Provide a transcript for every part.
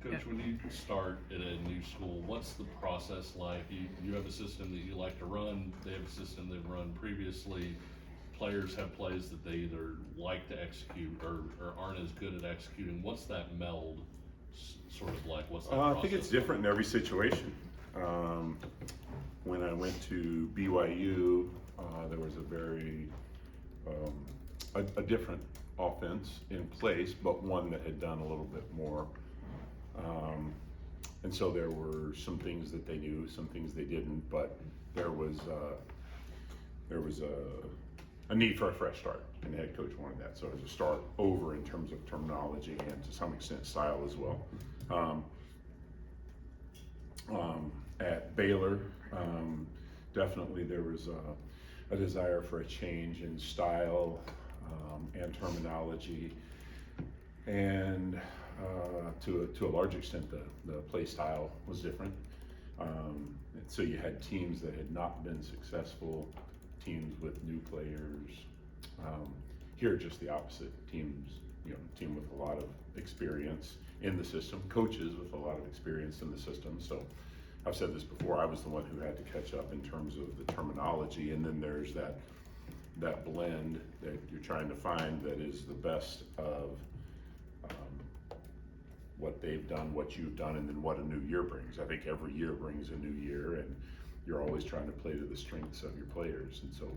Coach, when you start at a new school, what's the process like? You have a system that you like to run, they have a system they've run previously. Players have plays that they either like to execute or aren't as good at executing. What's that meld sort of like? What's that I think it's different in every situation. When I went to BYU, there was a very a different offense in place, but one that had done a little bit more. And so there were some things that they knew, some things they didn't, but there was a need for a fresh start, and the head coach wanted that. So it was a start over in terms of terminology and to some extent style as well. At Baylor, definitely there was a desire for a change in style and terminology, and to a large extent the play style was different. And so you had teams that had not been successful, teams with new players. Here, just the opposite. Teams, team with a lot of experience in the system, coaches with a lot of experience in the system. So I've said this before, I was the one who had to catch up in terms of the terminology, and then there's that blend that you're trying to find that is the best of what they've done, what you've done, and then what a new year brings. I think every year brings a new year, and you're always trying to play to the strengths of your players. And so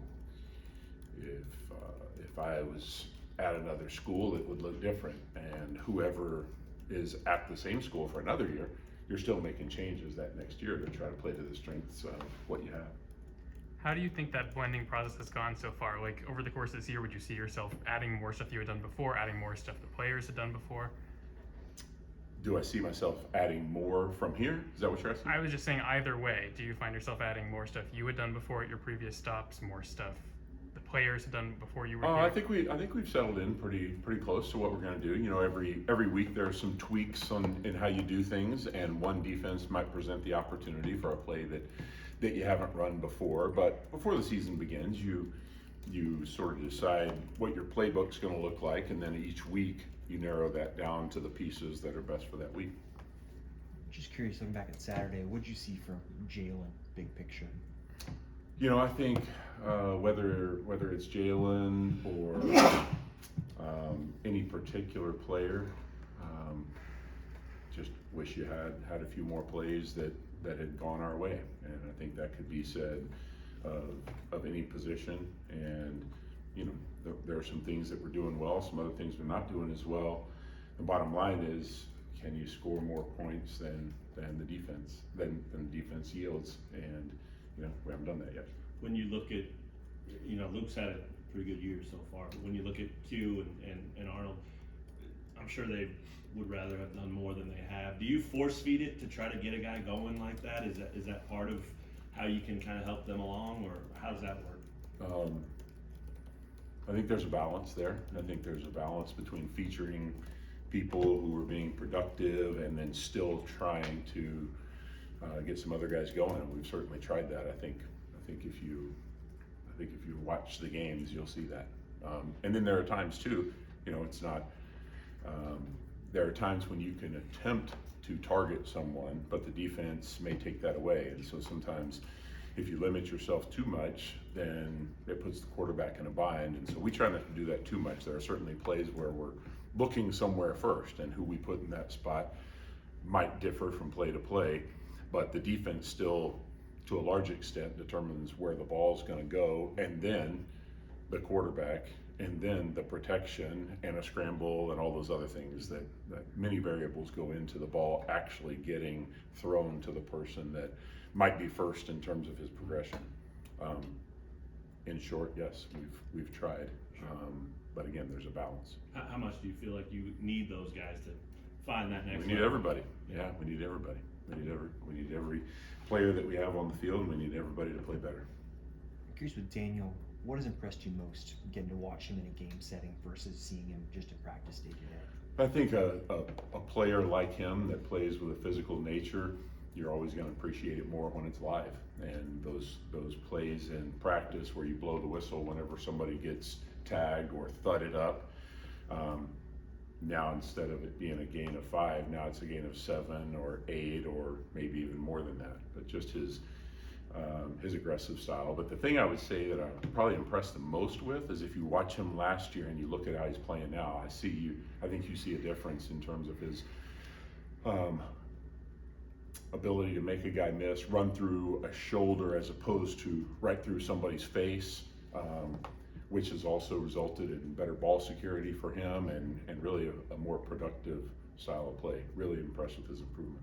if I was at another school, it would look different, and whoever is at the same school for another year, you're still making changes that next year to try to play to the strengths of what you have. How do you think that blending process has gone so far? Like, over the course of this year, would you see yourself adding more stuff you had done before, adding more stuff the players had done before? Do I see myself adding more from here? Is that what you're asking? I was just saying either way. Do you find yourself adding more stuff you had done before at your previous stops, more stuff the players had done before you were here? I think we've settled in pretty close to what we're going to do. Every week there are some tweaks in how you do things, and one defense might present the opportunity for a play that you haven't run before. But before the season begins, you sort of decide what your playbook's going to look like, and then each week you narrow that down to the pieces that are best for that week. Just curious, looking back at Saturday, what did you see from Jalen, big picture? I think whether it's Jalen or any particular player, just wish you had a few more plays that had gone our way, and I think that could be said of any position. And there are some things that we're doing well, some other things we're not doing as well. The bottom line is, can you score more points than the defense yields? And we haven't done that yet. When you look at, Luke's had a pretty good year so far, but when you look at Q and Arnold, I'm sure they would rather have done more than they have. Do you force feed it to try to get a guy going like that? Is that part of how you can kind of help them along, or how does that work? I think there's a balance there. I think there's a balance between featuring people who are being productive and then still trying to get some other guys going. And we've certainly tried that. I think if you watch the games, you'll see that. And then there are times too. It's not. There are times when you can attempt to target someone, but the defense may take that away. And so sometimes, if you limit yourself too much, then it puts the quarterback in a bind. And so we try not to do that too much. There are certainly plays where we're looking somewhere first, and who we put in that spot might differ from play to play, but the defense still, to a large extent, determines where the ball's going to go, and then the quarterback, and then the protection and a scramble and all those other things that many variables go into the ball actually getting thrown to the person that might be first in terms of his progression. In short, yes, we've tried, but again, there's a balance. How much do you feel like you need those guys to find that next We need level? everybody. Yeah, we need everybody. We need every player that we have on the field, and we need everybody to play better. I'm curious with Daniel, what has impressed you most, getting to watch him in a game setting versus seeing him just in practice day to day? I think a player like him that plays with a physical nature, you're always going to appreciate it more when it's live. And those plays in practice where you blow the whistle whenever somebody gets tagged or thudded up, now instead of it being a gain of 5, now it's a gain of 7 or 8 or maybe even more than that. But just his aggressive style. But the thing I would say that I'm probably impressed the most with is if you watch him last year and you look at how he's playing now, I think you see a difference in terms of his ability to make a guy miss, run through a shoulder as opposed to right through somebody's face, which has also resulted in better ball security for him and really a more productive style of play. Really impressed with his improvement.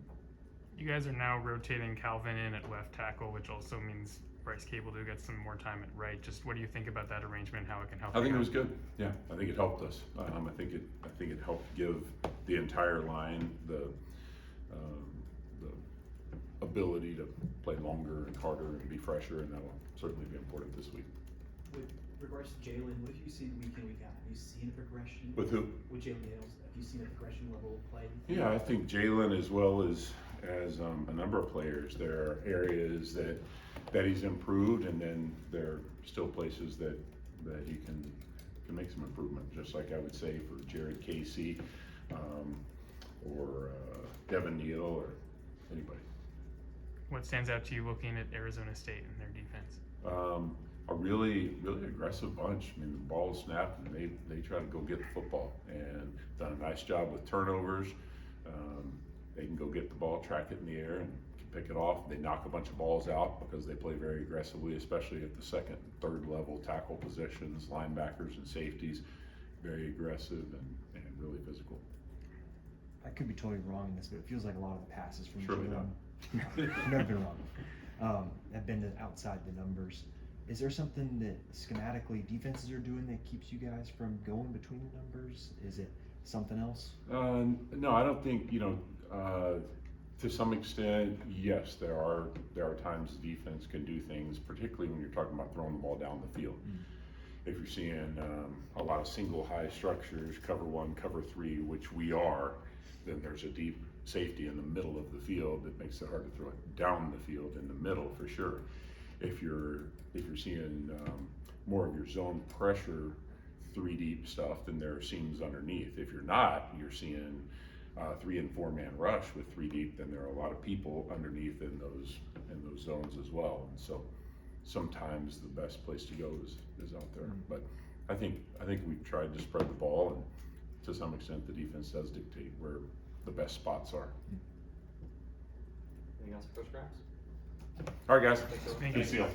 You guys are now rotating Calvin in at left tackle, which also means Bryce Cable to get some more time at right. Just what do you think about that arrangement? How it can help? I think it was good. Yeah, I think it helped us. I think it helped give the entire line the ability to play longer and harder and be fresher, and that'll certainly be important this week. With regards to Jalen, what have you seen week in, week out? Have you seen a progression? With who? With Jalen Hales, have you seen a progression level of play? Yeah, I think Jalen, as well as a number of players, there are areas that he's improved, and then there are still places that he can make some improvement. Just like I would say for Jared Casey, or Devin Neal, or anybody. What stands out to you looking at Arizona State and their defense? A really aggressive bunch. I mean, the ball snapped and they try to go get the football and done a nice job with turnovers. They can go get the ball, track it in the air, and pick it off. They knock a bunch of balls out because they play very aggressively, especially at the second and third level tackle positions, linebackers and safeties. Very aggressive and really physical. I could be totally wrong in this, but it feels like a lot of the passes from Surely Jalen. I've never been wrong. Have been outside the numbers. Is there something that schematically defenses are doing that keeps you guys from going between the numbers? Is it something else? No, I don't think, to some extent, yes, there are times the defense can do things, particularly when you're talking about throwing the ball down the field. If you're seeing a lot of single high structures, cover 1, cover 3, which we are, then there's a deep safety in the middle of the field that makes it hard to throw it down the field in the middle for sure. If you're seeing more of your zone pressure 3 deep stuff, then there are seams underneath. If you're not, you're seeing 3 and 4 man rush with 3 deep, then there are a lot of people underneath in those zones as well. And so sometimes the best place to go is out there. But I think we've tried to spread the ball, and to some extent the defense does dictate where the best spots are. Anything else, Coach Grimes? All right, guys. Thank Good you. to see you.